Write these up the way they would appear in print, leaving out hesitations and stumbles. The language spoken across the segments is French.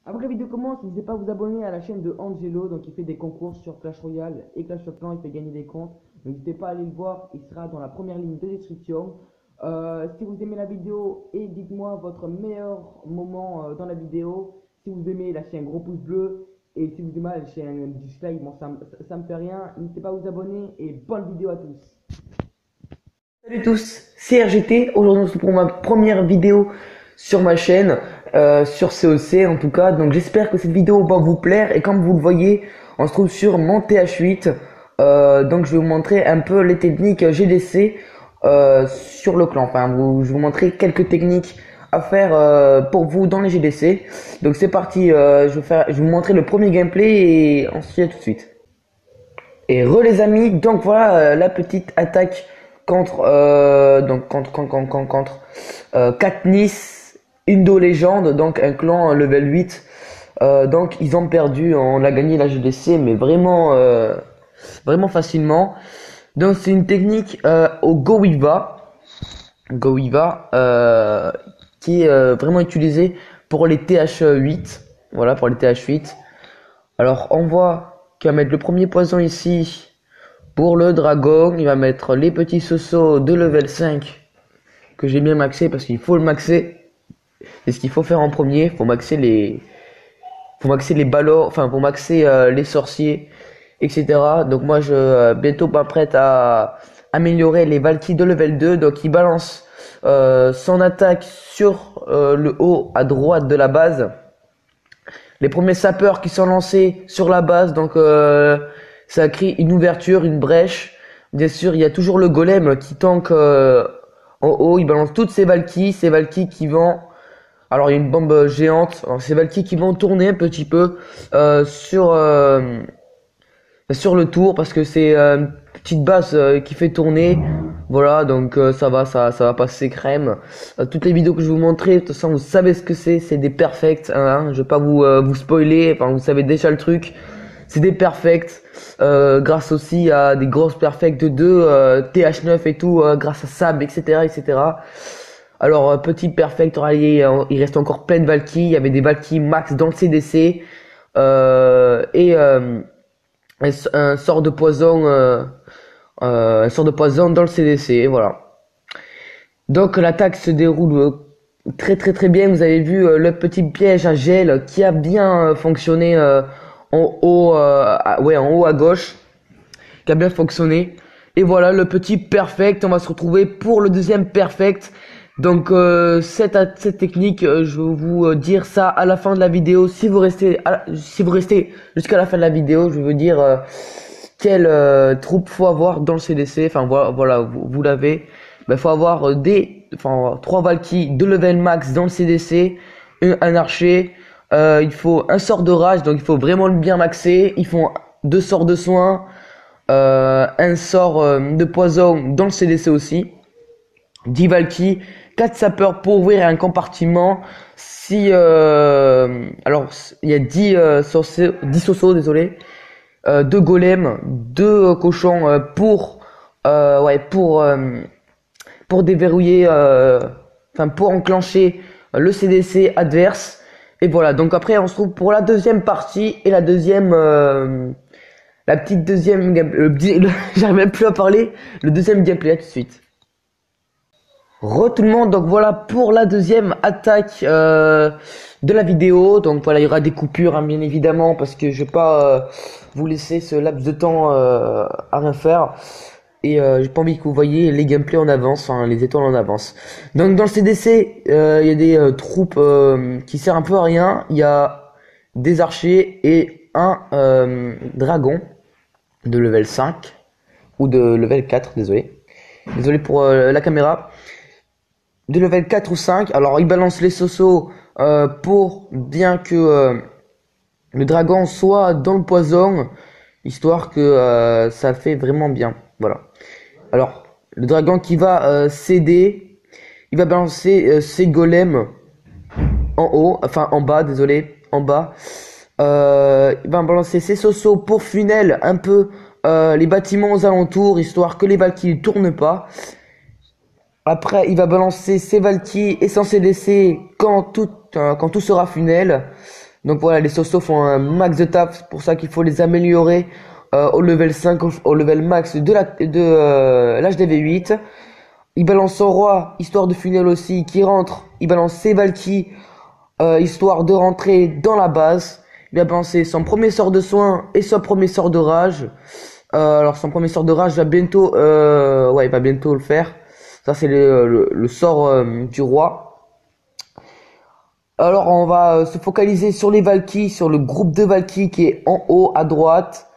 Avant que la vidéo commence, n'hésitez pas à vous abonner à la chaîne de Angelo, donc il fait des concours sur Clash Royale et Clash of Clans, il fait gagner des comptes. N'hésitez pas à aller le voir, il sera dans la première ligne de description. Si vous aimez la vidéo, et dites-moi votre meilleur moment dans la vidéo. Si vous aimez, lâchez un gros pouce bleu. Et si vous aimez, lâchez un dislike, bon ça me fait rien. N'hésitez pas à vous abonner et bonne vidéo à tous. Salut tous, c'est RGT. Aujourd'hui, c'est pour ma première vidéo sur ma chaîne, sur COC en tout cas. Donc j'espère que cette vidéo va vous plaire. Et comme vous le voyez, on se trouve sur mon TH8. Donc je vais vous montrer un peu les techniques GDC sur le clan. Enfin, je vais vous montrer quelques techniques à faire pour vous dans les GDC. Donc c'est parti, je vais vous montrer le premier gameplay et on se dit à tout de suite. Et les amis, donc voilà la petite attaque contre Katniss Indo Légende, donc un clan level 8. Donc ils ont perdu, on a gagné la GDC, mais vraiment facilement. Donc c'est une technique au Go-Wiva, qui est vraiment utilisée pour les TH8. Voilà, pour les TH8. Alors on voit qu'il va mettre le premier poison ici pour le dragon. Il va mettre les petits sosos de level 5 que j'ai bien maxé parce qu'il faut le maxer. C'est ce qu'il faut faire en premier. Faut maxer les ballots, enfin pour maxer les sorciers, etc. Donc moi je bientôt pas prête à améliorer les Valkyries de level 2. Donc il balance son attaque sur le haut à droite de la base. Les premiers sapeurs qui sont lancés sur la base, donc ça crée une ouverture, une brèche. Bien sûr, il y a toujours le golem qui tank en haut. Il balance toutes ses Valkyries qui vont. Alors il y a une bombe géante. Alors ces Valkyries qui vont tourner un petit peu sur le tour parce que c'est une petite base qui fait tourner. Voilà, donc ça va passer crème. Toutes les vidéos que je vous montrer, de toute façon vous savez ce que c'est des perfects, hein. Je vais pas vous spoiler, enfin vous savez déjà le truc. C'est des perfects, grâce aussi à des grosses perfects de 2, TH9 et tout, grâce à Sab, etc. Alors petit perfect rallié, il reste encore plein de Valkyries, il y avait des Valkyries max dans le CDC, un sort de poison, dans le CDC, voilà. Donc l'attaque se déroule très bien. Vous avez vu le petit piège à gel qui a bien fonctionné en haut, en haut à gauche, qui a bien fonctionné. Et voilà le petit perfect. On va se retrouver pour le deuxième perfect. Donc cette technique, je vais vous dire ça à la fin de la vidéo. Si vous restez jusqu'à la fin de la vidéo, je vais vous dire quelle troupe faut avoir dans le CDC. Enfin voilà, vous l'avez. Ben, faut avoir 3 Valkyries de level max dans le CDC, un archer. Il faut un sort de rage, donc il faut vraiment le bien maxer. Ils font 2 sorts de soins, un sort de poison dans le CDC aussi. 10 Valkyries, 4 sapeurs pour ouvrir un compartiment. Alors il y a 10 sosos, désolé, 2 golems, 2 cochons pour déverrouiller, pour enclencher le CDC adverse. Et voilà, donc après on se trouve pour la deuxième partie et la petite deuxième gameplay, j'arrive même plus à parler, le deuxième gameplay, à tout de suite. Tout le monde, donc voilà pour la deuxième attaque de la vidéo. Donc voilà, il y aura des coupures, hein, bien évidemment, parce que je vais pas vous laisser ce laps de temps à rien faire. Et j'ai pas envie que vous voyez les gameplays en avance, enfin les étoiles en avance. Donc dans le CDC, il y a des troupes qui servent un peu à rien. Il y a des archers et un dragon de level 5 ou de level 4, désolé pour la caméra, de level 4 ou 5. Alors il balance les sosos pour bien que le dragon soit dans le poison, histoire que ça fait vraiment bien. Voilà. Alors le dragon qui va céder, il va balancer ses golems en bas, en bas. Il va balancer ses sosos pour funnel un peu les bâtiments aux alentours, histoire que les Valkyries ne tournent pas. Après, il va balancer ses Valkyries et son CDC quand tout sera funnel. Donc voilà, les Sosos font un max de taf, c'est pour ça qu'il faut les améliorer au level 5, au level max de l'HDV8. Il balance son roi, histoire de funnel aussi, qui rentre. Il balance ses Valky, histoire de rentrer dans la base. Il a balancé son premier sort de soin et son premier sort de rage. Alors son premier sort de rage va bientôt, il va bientôt le faire. Ça c'est le sort du roi. Alors on va se focaliser sur les Valky, sur le groupe de Valky qui est en haut à droite.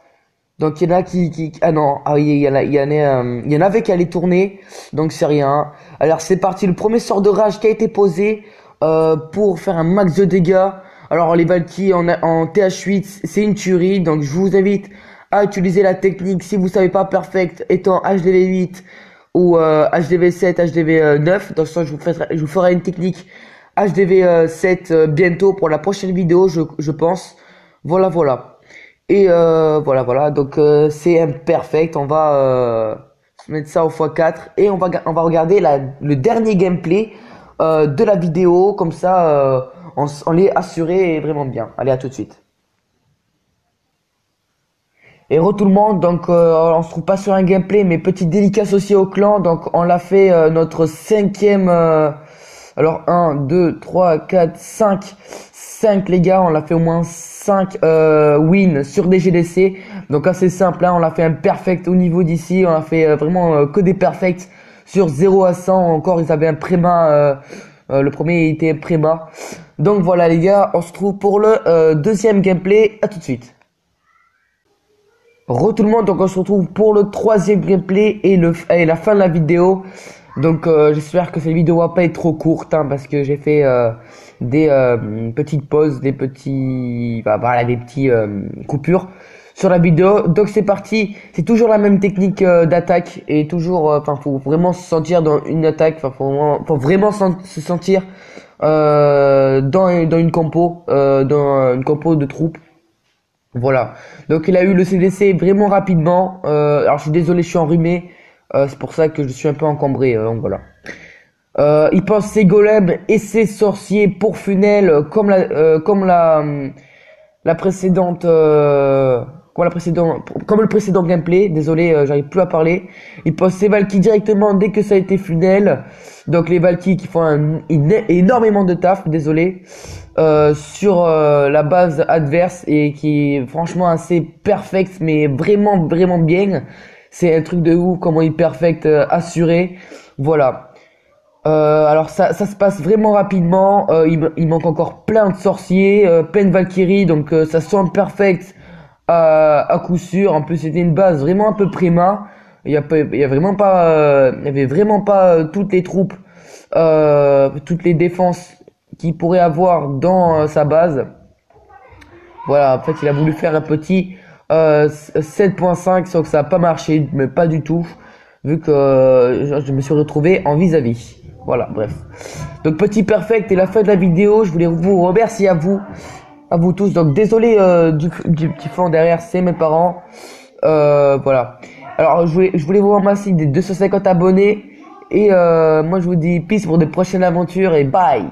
Donc il y en a il y en avait qui allaient tourner, donc c'est rien. Alors c'est parti, le premier sort de rage qui a été posé pour faire un max de dégâts. Alors les Valky en TH8 c'est une tuerie, donc je vous invite à utiliser la technique si vous savez pas perfect étant HDV8 ou HDV7, HDV9. Donc ça je vous ferai une technique HDV7 bientôt pour la prochaine vidéo je pense. Voilà. Et voilà, donc c'est imperfect, on va se mettre ça au x4 et on va regarder le dernier gameplay de la vidéo, comme ça on l'est assuré et vraiment bien. Allez, à tout de suite. Et tout le monde, donc on se trouve pas sur un gameplay, mais petite dédicace aussi au clan, donc on l'a fait notre cinquième, alors 1, 2, 3, 4, 5 les gars, on l'a fait au moins 5 wins sur des GDC, donc assez simple, hein, on l'a fait un perfect au niveau d'ici, on a fait vraiment que des perfects sur 0 à 100, encore ils avaient un préma, le premier était préma, donc voilà les gars, on se trouve pour le deuxième gameplay, à tout de suite. Tout le monde, donc on se retrouve pour le troisième gameplay et la fin de la vidéo. Donc j'espère que cette vidéo va pas être trop courte, hein, parce que j'ai fait des petites pauses, des petits coupures sur la vidéo. Donc c'est parti, c'est toujours la même technique d'attaque et toujours faut vraiment se sentir dans une attaque, faut vraiment se sentir dans une compo une compo de troupes. Voilà, donc il a eu le CDC vraiment rapidement, alors je suis désolé, je suis enrhumé, c'est pour ça que je suis un peu encombré, donc voilà. Il pense ses golems et ses sorciers pour funnel comme le précédent gameplay, désolé, j'arrive plus à parler. Il pose ses Valky directement dès que ça a été funnel, donc les Valky qui font énormément de taf, désolé, sur la base adverse et qui est franchement assez perfect, mais vraiment bien. C'est un truc de ouf comment il est perfect, assuré, voilà. Alors ça se passe vraiment rapidement, il manque encore plein de sorciers, plein de Valkyrie, donc ça sent perfect à coup sûr. En plus c'était une base vraiment un peu préma, il y avait vraiment pas toutes les troupes, toutes les défenses qu'il pourrait avoir dans sa base. Voilà, en fait il a voulu faire un petit 7.5, sauf que ça n'a pas marché, mais pas du tout, vu que je me suis retrouvé en vis-à-vis. Voilà, bref. Donc petit perfect et la fin de la vidéo. Je voulais vous remercier à vous tous. Donc désolé du petit fond derrière, c'est mes parents. Voilà. Alors je voulais vous remercier des 250 abonnés et moi je vous dis peace pour de prochaines aventures et bye.